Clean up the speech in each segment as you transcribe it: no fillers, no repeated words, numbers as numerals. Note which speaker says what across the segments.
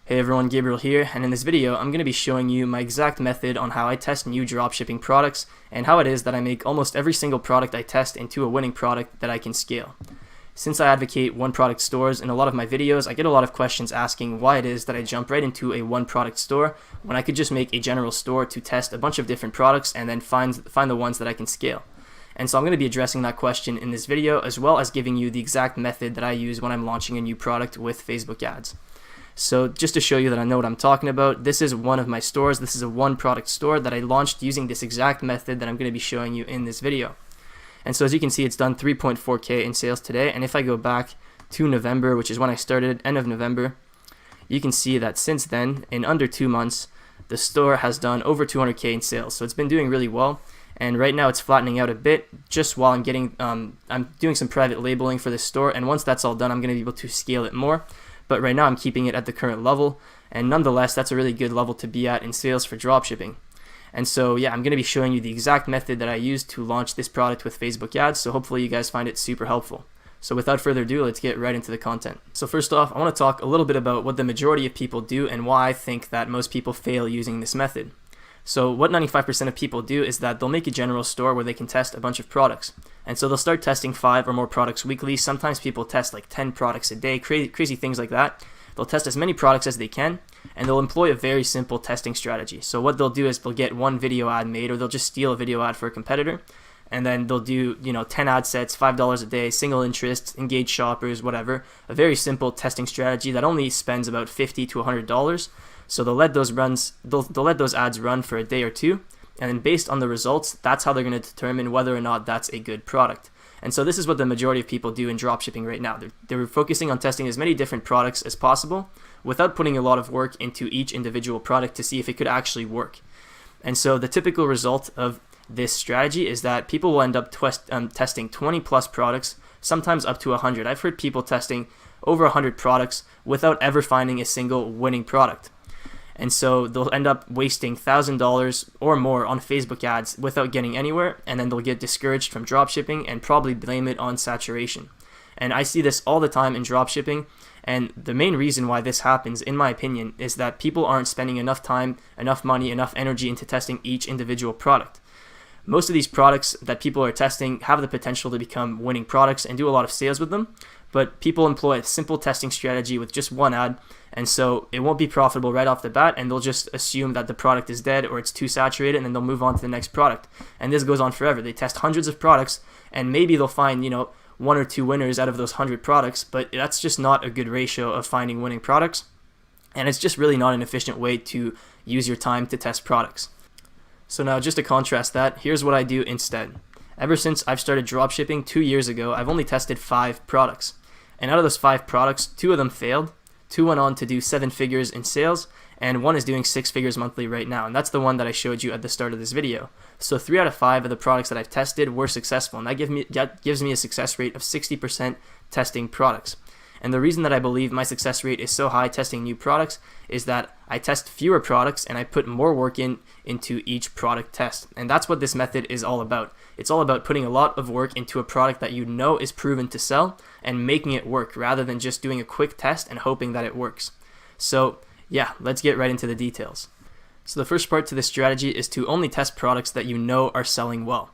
Speaker 1: Hey everyone, Gabriel here, and in this video I'm going to be showing you my exact method on how I test new dropshipping products and how it is that I make almost every single product I test into a winning product that I can scale. Since I advocate one product stores in a lot of my videos, I get a lot of questions asking why it is that I jump right into a one product store when I could just make a general store to test a bunch of different products and then find the ones that I can scale. And so I'm going to be addressing that question in this video, as well as giving you the exact method that I use when I'm launching a new product with Facebook ads. So just to show you that I know what I'm talking about, this is one of my stores. This is a one product store that I launched using this exact method that I'm going to be showing you in this video. And so as you can see, it's done 3.4K in sales today. And if I go back to November, which is when I started, end of November, you can see that since then, in under 2 months, the store has done over 200K in sales. So it's been doing really well. And right now it's flattening out a bit just while I'm doing some private labeling for this store. And once that's all done, I'm going to be able to scale it more. But right now I'm keeping it at the current level, and nonetheless that's a really good level to be at in sales for dropshipping. And so yeah, I'm going to be showing you the exact method that I used to launch this product with Facebook ads, so hopefully you guys find it super helpful. So without further ado, let's get right into the content. So first off, I want to talk a little bit about what the majority of people do and why I think that most people fail using this method. So what 95% of people do is that they'll make a general store where they can test a bunch of products. And so they'll start testing 5 or more products weekly. Sometimes people test like 10 products a day, crazy things like that. They'll test as many products as they can, and they'll employ a very simple testing strategy. So what they'll do is they'll get one video ad made, or they'll just steal a video ad for a competitor, and then they'll do 10 ad sets, $5 a day, single interest, engage shoppers, whatever. A very simple testing strategy that only spends about $50 to $100. So they'll let those ads run for a day or two, and then based on the results, that's how they're going to determine whether or not that's a good product. And so this is what the majority of people do in dropshipping right now. They're focusing on testing as many different products as possible without putting a lot of work into each individual product to see if it could actually work. And so the typical result of this strategy is that people will end up testing 20 plus products, sometimes up to 100. I've heard people testing over 100 products without ever finding a single winning product. And so they'll end up wasting $1,000 or more on Facebook ads without getting anywhere, and then they'll get discouraged from dropshipping and probably blame it on saturation. And I see this all the time in dropshipping, and the main reason why this happens, in my opinion, is that people aren't spending enough time, enough money, enough energy into testing each individual product. Most of these products that people are testing have the potential to become winning products and do a lot of sales with them, but people employ a simple testing strategy with just one ad, and so it won't be profitable right off the bat, and they'll just assume that the product is dead or it's too saturated, and then they'll move on to the next product. And this goes on forever. They test hundreds of products, and maybe they'll find 1 or 2 winners out of those 100 products, but that's just not a good ratio of finding winning products, and it's just really not an efficient way to use your time to test products. So now, just to contrast that, here's what I do instead. Ever since I've started dropshipping 2 years ago, I've only tested 5 products. And out of those 5 products, 2 of them failed, 2 went on to do 7 figures in sales, and 1 is doing 6 figures monthly right now. And that's the one that I showed you at the start of this video. So 3 out of 5 of the products that I've tested were successful, and that gives me a success rate of 60% testing products. And the reason that I believe my success rate is so high testing new products is that I test fewer products and I put more work into each product test. And that's what this method is all about. It's all about putting a lot of work into a product that you know is proven to sell and making it work rather than just doing a quick test and hoping that it works. So yeah, let's get right into the details. So the first part to this strategy is to only test products that you know are selling well.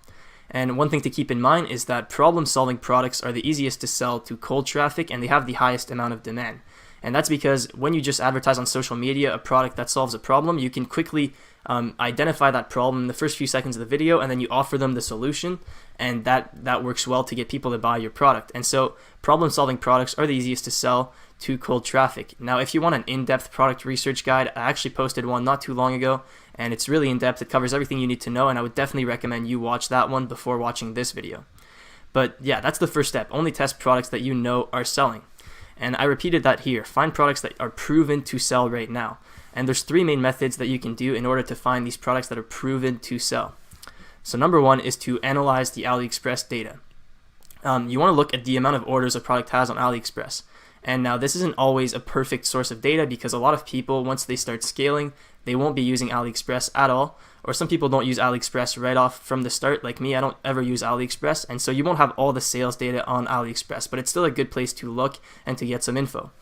Speaker 1: And one thing to keep in mind is that problem-solving products are the easiest to sell to cold traffic, and they have the highest amount of demand. And that's because when you just advertise on social media a product that solves a problem, you can quickly identify that problem in the first few seconds of the video, and then you offer them the solution, and that works well to get people to buy your product. And so problem-solving products are the easiest to sell to cold traffic. Now, if you want an in-depth product research guide, I actually posted one not too long ago, and it's really in-depth. It covers everything you need to know, and I would definitely recommend you watch that one before watching this video. But yeah, that's the first step. Only test products that you know are selling. And I repeated that here. Find products that are proven to sell right now. And there's 3 main methods that you can do in order to find these products that are proven to sell. So number 1 is to analyze the AliExpress data. You want to look at the amount of orders a product has on AliExpress. And now this isn't always a perfect source of data because a lot of people, once they start scaling, they won't be using AliExpress at all. Or some people don't use AliExpress right off from the start, like me. I don't ever use AliExpress, and so you won't have all the sales data on AliExpress, but it's still a good place to look and to get some info.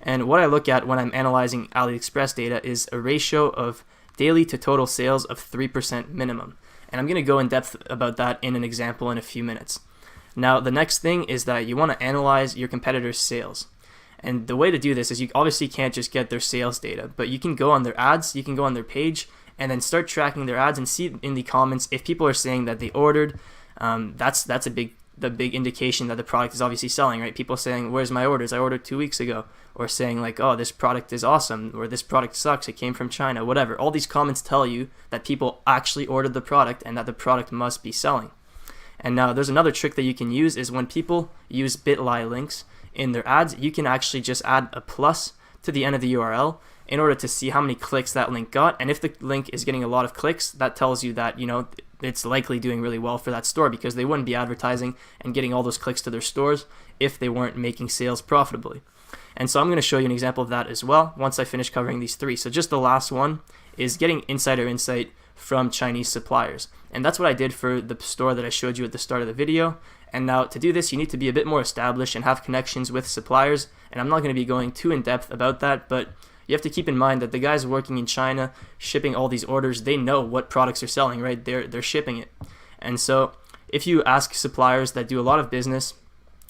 Speaker 1: And what I look at when I'm analyzing AliExpress data is a ratio of daily to total sales of 3% minimum. And I'm going to go in depth about that in an example in a few minutes. Now, the next thing is that you want to analyze your competitors' sales. And the way to do this is you obviously can't just get their sales data, but you can go on their ads, you can go on their page, and then start tracking their ads and see in the comments if people are saying that they ordered. That's the big indication that the product is obviously selling, right? People saying, "Where's my orders? I ordered 2 weeks ago," or saying like, "Oh, this product is awesome," or "This product sucks. It came from China," whatever. All these comments tell you that people actually ordered the product and that the product must be selling. And now there's another trick that you can use is when people use bit.ly links in their ads, you can actually just add a plus to the end of the URL in order to see how many clicks that link got. And if the link is getting a lot of clicks, that tells you that, it's likely doing really well for that store, because they wouldn't be advertising and getting all those clicks to their stores if they weren't making sales profitably. And so I'm going to show you an example of that as well once I finish covering these three. So just the last one is getting insider insight from Chinese suppliers. And that's what I did for the store that I showed you at the start of the video. And now to do this, you need to be a bit more established and have connections with suppliers. And I'm not going to be going too in depth about that, but you have to keep in mind that the guys working in China shipping all these orders, they know what products are selling, right? They're shipping it. And so if you ask suppliers that do a lot of business,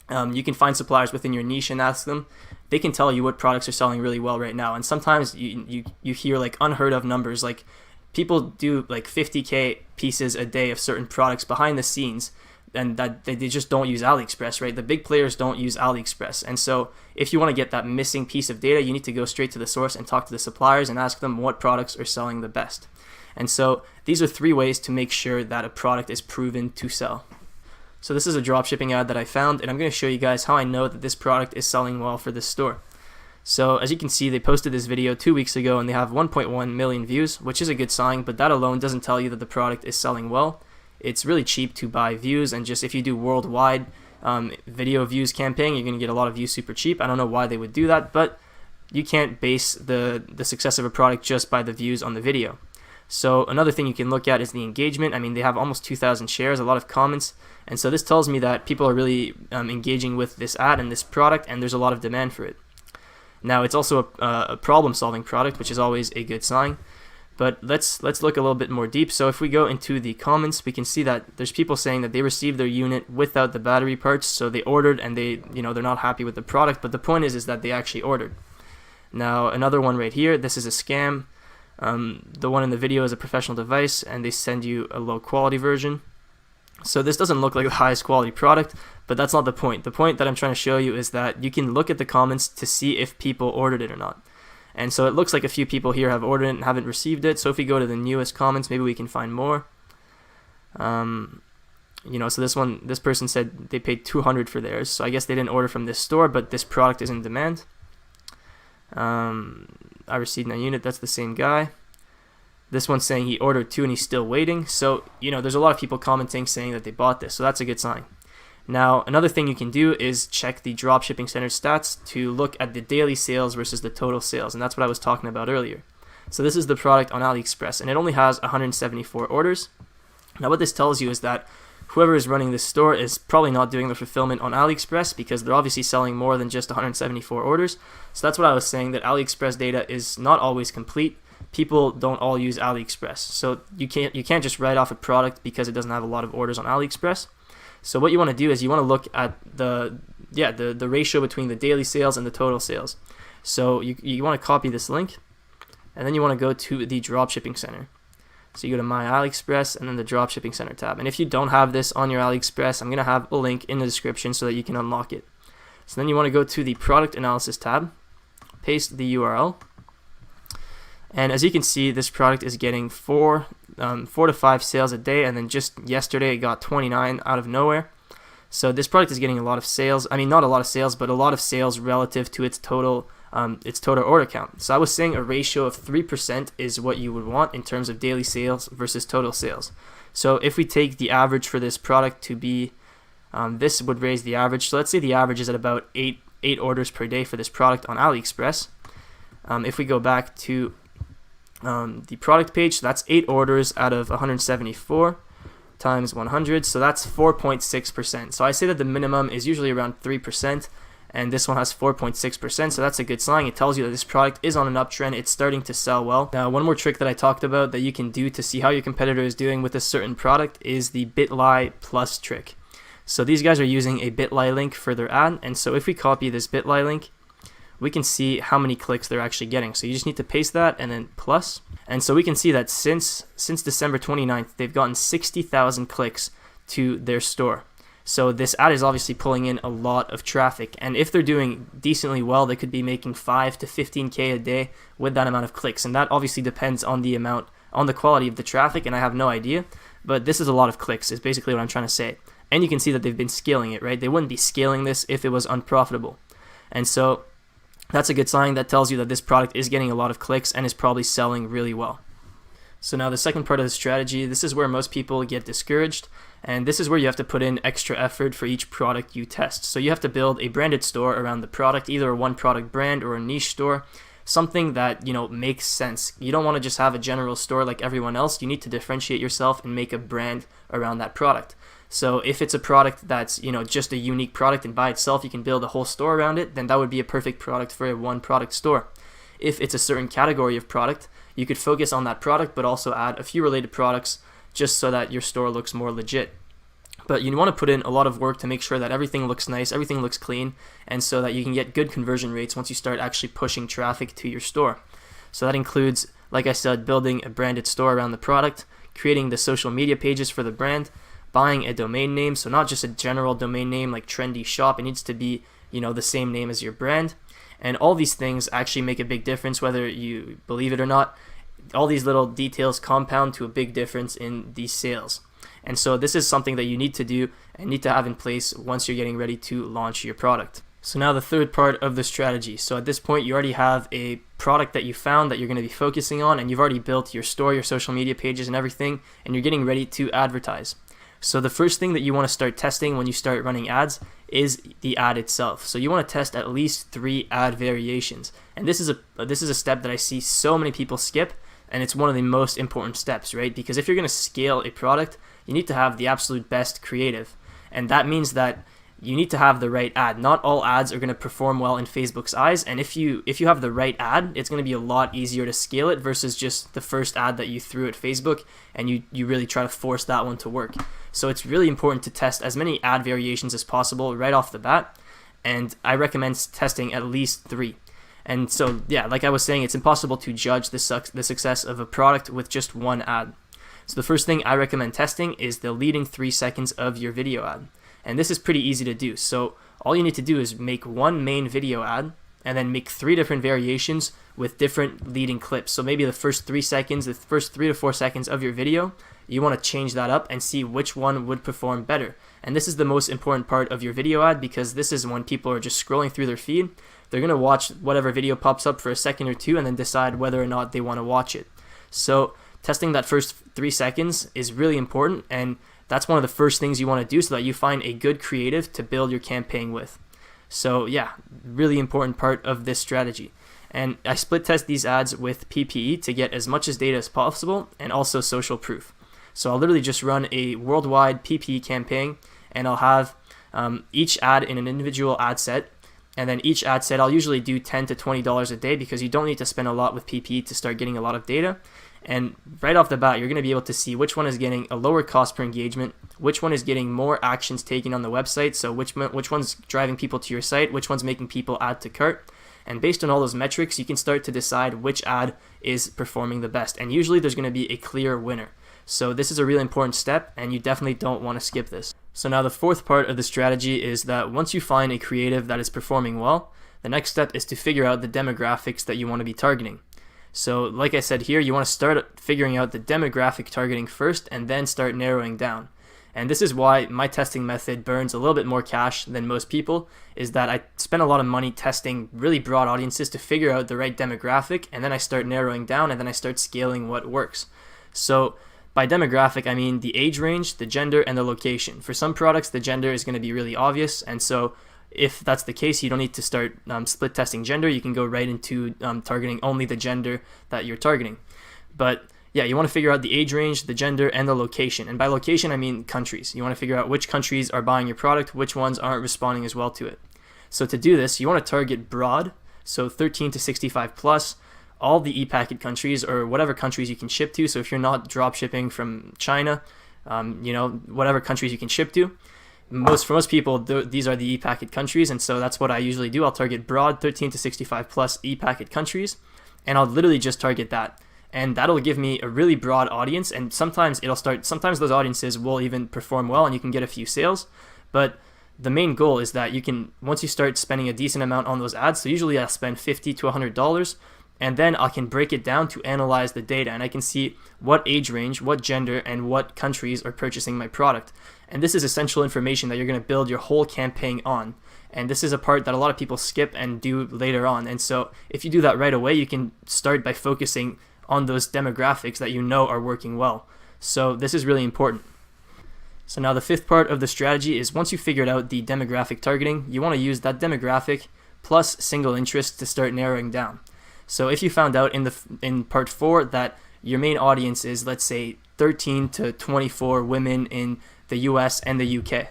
Speaker 1: you can find suppliers within your niche and ask them. They can tell you what products are selling really well right now. And sometimes you hear like unheard of numbers, like people do like 50K pieces a day of certain products behind the scenes, and that they just don't use AliExpress, right? The big players don't use AliExpress. And so if you want to get that missing piece of data, you need to go straight to the source and talk to the suppliers and ask them what products are selling the best. And so these are 3 ways to make sure that a product is proven to sell. So this is a dropshipping ad that I found, and I'm going to show you guys how I know that this product is selling well for this store. So as you can see, they posted this video 2 weeks ago and they have 1.1 million views, which is a good sign, but that alone doesn't tell you that the product is selling well. It's really cheap to buy views, and just if you do worldwide video views campaign, you're going to get a lot of views super cheap. I don't know why they would do that, but you can't base the success of a product just by the views on the video. So another thing you can look at is the engagement. I mean, they have almost 2,000 shares, a lot of comments, and so this tells me that people are really engaging with this ad and this product, and there's a lot of demand for it. Now, it's also a problem-solving product, which is always a good sign. But let's look a little bit more deep. So if we go into the comments, we can see that there's people saying that they received their unit without the battery parts, so they ordered and they're not happy with the product. But the point is that they actually ordered. Now another one right here. This is a scam. The one in the video is a professional device, and they send you a low quality version. So this doesn't look like the highest quality product, but that's not the point. The point that I'm trying to show you is that you can look at the comments to see if people ordered it or not. And so it looks like a few people here have ordered it and haven't received it. So if we go to the newest comments, maybe we can find more. So this person said they paid $200 for theirs. So I guess they didn't order from this store, but this product is in demand. I received my unit. That's the same guy. This one's saying he ordered 2 and he's still waiting. So, there's a lot of people commenting saying that they bought this. So that's a good sign. Now, another thing you can do is check the dropshipping center stats to look at the daily sales versus the total sales, and that's what I was talking about earlier. So this is the product on AliExpress, and it only has 174 orders. Now what this tells you is that whoever is running this store is probably not doing the fulfillment on AliExpress, because they're obviously selling more than just 174 orders. So that's what I was saying, that AliExpress data is not always complete. People don't all use AliExpress, so you can't just write off a product because it doesn't have a lot of orders on AliExpress. So what you want to do is you want to look at the ratio between the daily sales and the total sales. So you want to copy this link, and then you want to go to the dropshipping center. So you go to My AliExpress and then the dropshipping center tab. And if you don't have this on your AliExpress, I'm going to have a link in the description so that you can unlock it. So then you want to go to the product analysis tab, paste the URL, and as you can see, this product is getting 4 to 5 sales a day, and then just yesterday it got 29 out of nowhere. So this product is getting a lot of sales. I mean, not a lot of sales, but a lot of sales relative to its total order count. So I was saying a ratio of 3% is what you would want in terms of daily sales versus total sales. So if we take the average for this product to be, this would raise the average. So let's say the average is at about 8 orders per day for this product on AliExpress. If we go back to the product page, so that's 8 orders out of 174 times 100, so that's 4.6%. So I say that the minimum is usually around 3%. and this one has 4.6%, so that's a good sign. It tells you that this product is on an uptrend, it's starting to sell well. Now, one more trick that I talked about that you can do to see how your competitor is doing with a certain product is the Bitly plus trick. So these guys are using a Bitly link for their ad, and so if we copy this Bitly link, we can see how many clicks they're actually getting. So you just need to paste that and then plus. And so we can see that since December 29th, they've gotten 60,000 clicks to their store. So this ad is obviously pulling in a lot of traffic. And if they're doing decently well, they could be making 5 to 15K a day with that amount of clicks. And that obviously depends on the quality of the traffic, and I have no idea. But this is a lot of clicks, is basically what I'm trying to say. And you can see that they've been scaling it, right? They wouldn't be scaling this if it was unprofitable. And so that's a good sign. That tells you that this product is getting a lot of clicks and is probably selling really well. So now the second part of the strategy, this is where most people get discouraged, and this is where you have to put in extra effort for each product you test. So you have to build a branded store around the product, either a one product brand or a niche store, something that, you know, makes sense. You don't want to just have a general store like everyone else. You need to differentiate yourself and make a brand around that product. So if it's a product that's, you know, just a unique product and by itself you can build a whole store around it, then that would be a perfect product for a one product store. If it's a certain category of product, you could focus on that product but also add a few related products just so that your store looks more legit. But you want to put in a lot of work to make sure that everything looks nice, everything looks clean, and so that you can get good conversion rates once you start actually pushing traffic to your store. So that includes, like I said, building a branded store around the product, creating the social media pages for the brand, buying a domain name, so not just a general domain name like trendy shop, it needs to be, you know, the same name as your brand. And all these things actually make a big difference whether you believe it or not. All these little details compound to a big difference in these sales. And so this is something that you need to do and need to have in place once you're getting ready to launch your product. So now the third part of the strategy. So at this point you already have a product that you found that you're going to be focusing on, and you've already built your store, your social media pages and everything, and you're getting ready to advertise. So the first thing that you want to start testing when you start running ads is the ad itself. So you want to test at least 3 ad variations. And this is a step that I see so many people skip, and it's one of the most important steps, right? Because if you're going to scale a product, you need to have the absolute best creative. And that means that you need to have the right ad. Not all ads are going to perform well in Facebook's eyes, and if you have the right ad, it's going to be a lot easier to scale it versus just the first ad that you threw at Facebook and you really try to force that one to work. So it's really important to test as many ad variations as possible right off the bat, and I recommend testing at least 3. And so yeah, like I was saying, it's impossible to judge the success of a product with just one ad. So the first thing I recommend testing is the leading 3 seconds of your video ad. And this is pretty easy to do. So all you need to do is make one main video ad and then make 3 different variations with different leading clips. So maybe the first 3 seconds, the first 3 to 4 seconds of your video, you want to change that up and see which one would perform better. And this is the most important part of your video ad, because this is when people are just scrolling through their feed. They're going to watch whatever video pops up for a second or two and then decide whether or not they want to watch it. So testing that first 3 seconds is really important, and that's one of the first things you want to do so that you find a good creative to build your campaign with. So yeah, really important part of this strategy. And I split test these ads with PPE to get as much as data as possible, and also social proof. So I'll literally just run a worldwide PPE campaign, and I'll have each ad in an individual ad set. And then each ad set I'll usually do $10 to $20 a day, because you don't need to spend a lot with PPE to start getting a lot of data. And right off the bat, you're going to be able to see which one is getting a lower cost per engagement, which one is getting more actions taken on the website, so which one's driving people to your site, which one's making people add to cart. And based on all those metrics, you can start to decide which ad is performing the best. And usually there's going to be a clear winner. So this is a really important step, and you definitely don't want to skip this. So now the fourth part of the strategy is that once you find a creative that is performing well, the next step is to figure out the demographics that you want to be targeting. So like I said here, you want to start figuring out the demographic targeting first and then start narrowing down. And this is why my testing method burns a little bit more cash than most people, is that I spend a lot of money testing really broad audiences to figure out the right demographic, and then I start narrowing down, and then I start scaling what works. So by demographic, I mean the age range, the gender, and the location. For some products, the gender is going to be really obvious, and so if that's the case, you don't need to start split testing gender. You can go right into targeting only the gender that you're targeting. But yeah, you want to figure out the age range, the gender, and the location. And by location, I mean countries. You want to figure out which countries are buying your product, which ones aren't responding as well to it. So to do this, you want to target broad, so 13 to 65 plus, all the e-packet countries or whatever countries you can ship to. So if you're not drop shipping from China, whatever countries you can ship to. For most people, these are the e-packet countries, and so that's what I usually do. I'll target broad 13 to 65 plus e-packet countries, and I'll literally just target that. And that'll give me a really broad audience, and sometimes those audiences will even perform well and you can get a few sales. But the main goal is that once you start spending a decent amount on those ads, so usually I spend $50 to $100, and then I can break it down to analyze the data, and I can see what age range, what gender, and what countries are purchasing my product. And this is essential information that you're going to build your whole campaign on. And this is a part that a lot of people skip and do later on. And so if you do that right away, you can start by focusing on those demographics that you know are working well. So this is really important. So now the fifth part of the strategy is, once you figured out the demographic targeting, you want to use that demographic plus single interest to start narrowing down. So if you found out in part 4 that your main audience is, let's say, 13 to 24 women in the US and the UK,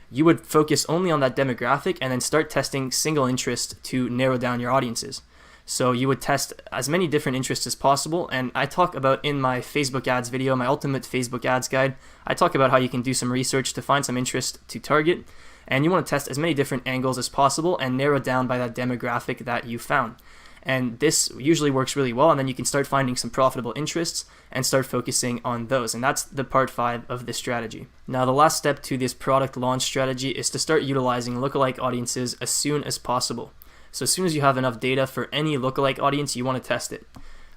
Speaker 1: you would focus only on that demographic and then start testing single interest to narrow down your audiences. So you would test as many different interests as possible, and I talk about in my Facebook ads video, my ultimate Facebook ads guide, I talk about how you can do some research to find some interest to target, and you want to test as many different angles as possible and narrow down by that demographic that you found. And this usually works really well, and then you can start finding some profitable interests and start focusing on those. And that's the part 5 of this strategy. Now, the last step to this product launch strategy is to start utilizing lookalike audiences as soon as possible. So as soon as you have enough data for any lookalike audience, you want to test it.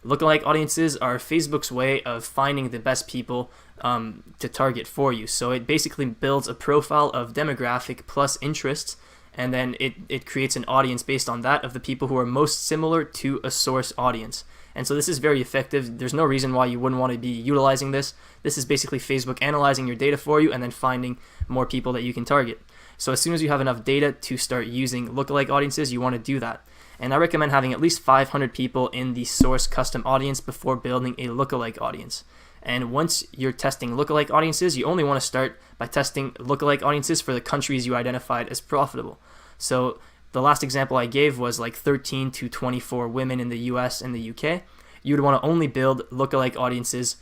Speaker 1: Lookalike audiences are Facebook's way of finding the best people to target for you. So it basically builds a profile of demographic plus interests, and then it creates an audience based on that of the people who are most similar to a source audience. And so this is very effective. There's no reason why you wouldn't want to be utilizing this. This is basically Facebook analyzing your data for you and then finding more people that you can target. So as soon as you have enough data to start using lookalike audiences, you want to do that. And I recommend having at least 500 people in the source custom audience before building a lookalike audience. And once you're testing lookalike audiences, you only want to start by testing lookalike audiences for the countries you identified as profitable. So the last example I gave was like 13 to 24 women in the US and the UK. You would want to only build lookalike audiences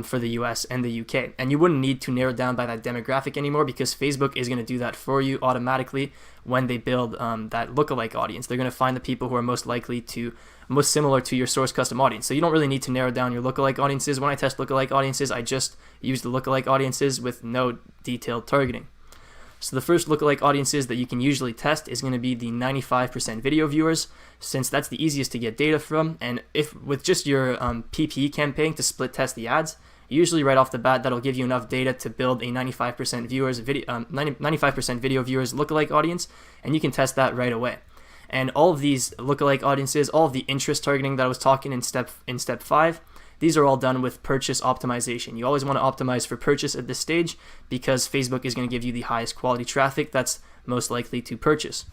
Speaker 1: for the US and the UK. And you wouldn't need to narrow down by that demographic anymore, because Facebook is going to do that for you automatically when they build that lookalike audience. They're going to find the people who are most similar to your source custom audience. So you don't really need to narrow down your lookalike audiences. When I test lookalike audiences, I just use the lookalike audiences with no detailed targeting. So the first lookalike audiences that you can usually test is going to be the 95% video viewers, since that's the easiest to get data from. And if with just your PPE campaign to split test the ads, usually right off the bat that'll give you enough data to build a 95% video viewers lookalike audience, and you can test that right away. And all of these lookalike audiences, all of the interest targeting that I was talking in step 5, these are all done with purchase optimization. You always want to optimize for purchase at this stage, because Facebook is going to give you the highest quality traffic that's most likely to purchase.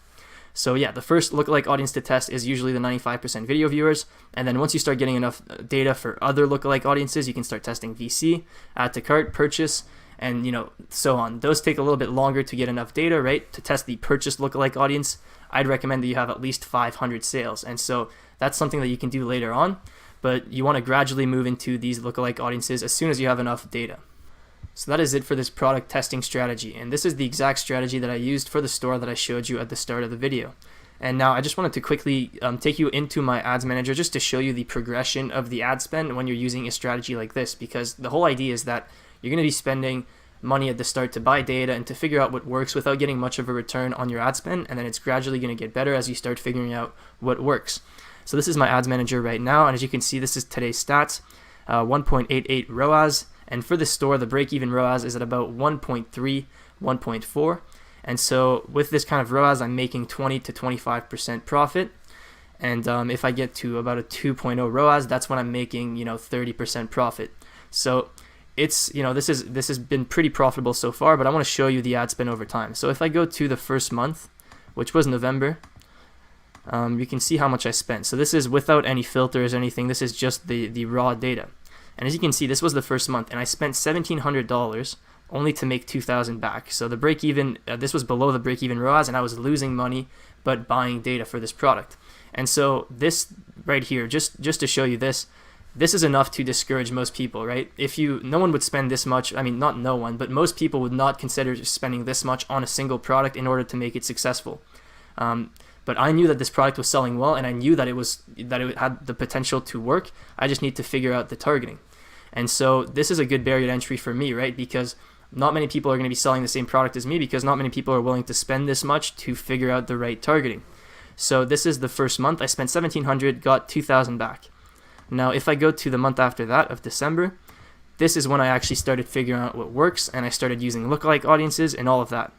Speaker 1: So yeah, the first lookalike audience to test is usually the 95% video viewers. And then once you start getting enough data for other lookalike audiences, you can start testing VC, add to cart, purchase, and so on. Those take a little bit longer to get enough data, right? To test the purchase lookalike audience, I'd recommend that you have at least 500 sales. And so that's something that you can do later on, but you want to gradually move into these lookalike audiences as soon as you have enough data. So that is it for this product testing strategy, and this is the exact strategy that I used for the store that I showed you at the start of the video. And now I just wanted to quickly take you into my ads manager just to show you the progression of the ad spend when you're using a strategy like this, because the whole idea is that you're going to be spending money at the start to buy data and to figure out what works without getting much of a return on your ad spend, and then it's gradually going to get better as you start figuring out what works. So this is my ads manager right now, and as you can see, this is today's stats, 1.88 ROAS, and for the store, the break-even ROAS is at about 1.3, 1.4, and so with this kind of ROAS, I'm making 20 to 25% profit, and if I get to about a 2.0 ROAS, that's when I'm making 30% profit. So it's this has been pretty profitable so far, but I want to show you the ad spend over time. So if I go to the first month, which was November, you can see how much I spent. So this is without any filters or anything. This is just the raw data. And as you can see, this was the first month, and I spent $1,700 only to make 2,000 back. So the break even, this was below the break even ROAS, and I was losing money but buying data for this product. And so this right here, just to show you this is enough to discourage most people, right? No one would spend this much, I mean, not no one, but most people would not consider spending this much on a single product in order to make it successful. But I knew that this product was selling well, and I knew that it had the potential to work. I just need to figure out the targeting. And so this is a good barrier to entry for me, right? Because not many people are going to be selling the same product as me, because not many people are willing to spend this much to figure out the right targeting. So this is the first month. I spent $1,700, got 2,000 back. Now, if I go to the month after that of December, this is when I actually started figuring out what works, and I started using lookalike audiences and all of that.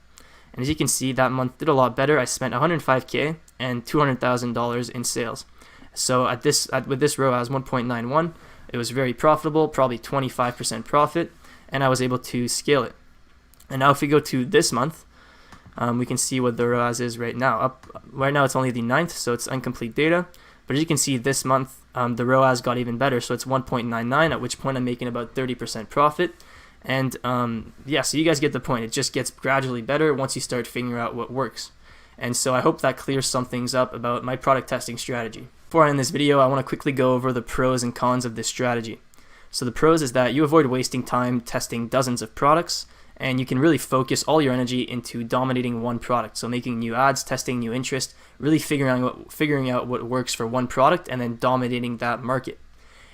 Speaker 1: And as you can see, that month did a lot better. I spent $105K and $200,000 in sales. So with this ROAS 1.91, it was very profitable, probably 25% profit, and I was able to scale it. And now if we go to this month, we can see what the ROAS is right now. Right now it's only the 9th, so it's incomplete data. But as you can see, this month the ROAS got even better, so it's 1.99, at which point I'm making about 30% profit. And yeah, so you guys get the point. It just gets gradually better once you start figuring out what works. And so I hope that clears some things up about my product testing strategy. Before I end this video, I want to quickly go over the pros and cons of this strategy. So the pros is that you avoid wasting time testing dozens of products, and you can really focus all your energy into dominating one product. So making new ads, testing new interest, really figuring out what works for one product, and then dominating that market.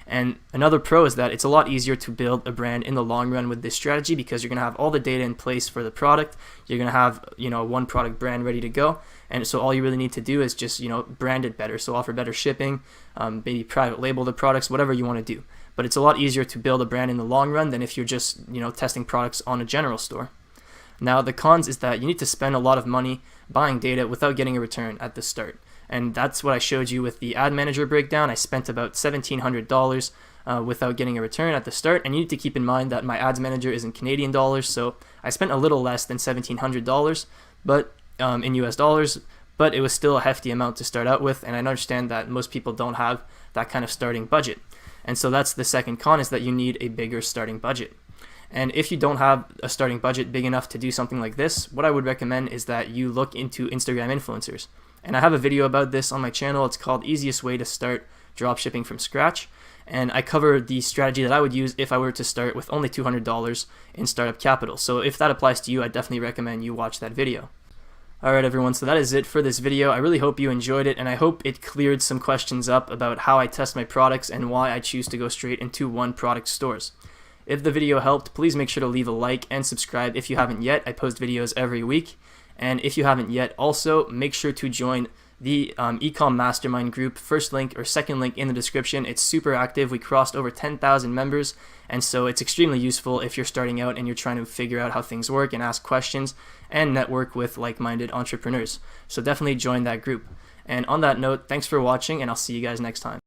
Speaker 1: And another pro is that it's a lot easier to build a brand in the long run with this strategy, because you're going to have all the data in place for the product. You're going to have, one product brand ready to go. And so all you really need to do is just, brand it better. So offer better shipping, maybe private label the products, whatever you want to do. But it's a lot easier to build a brand in the long run than if you're just, testing products on a general store. Now, the cons is that you need to spend a lot of money buying data without getting a return at the start. And that's what I showed you with the ad manager breakdown. I spent about $1,700 without getting a return at the start. And you need to keep in mind that my ads manager is in Canadian dollars, so I spent a little less than $1,700 but in US dollars, but it was still a hefty amount to start out with. And I understand that most people don't have that kind of starting budget. And so that's the second con, is that you need a bigger starting budget. And if you don't have a starting budget big enough to do something like this, what I would recommend is that you look into Instagram influencers. And I have a video about this on my channel. It's called Easiest Way to Start Dropshipping from Scratch. And I cover the strategy that I would use if I were to start with only $200 in startup capital. So if that applies to you, I definitely recommend you watch that video. Alright everyone, so that is it for this video. I really hope you enjoyed it, and I hope it cleared some questions up about how I test my products and why I choose to go straight into one product stores. If the video helped, please make sure to leave a like and subscribe if you haven't yet. I post videos every week. And if you haven't yet, also make sure to join the E-Comm mastermind group. First link or second link in the description. It's super active. We crossed over 10,000 members, and so it's extremely useful if you're starting out and you're trying to figure out how things work and ask questions and network with like-minded entrepreneurs. So definitely join that group. And on that note, thanks for watching, and I'll see you guys next time.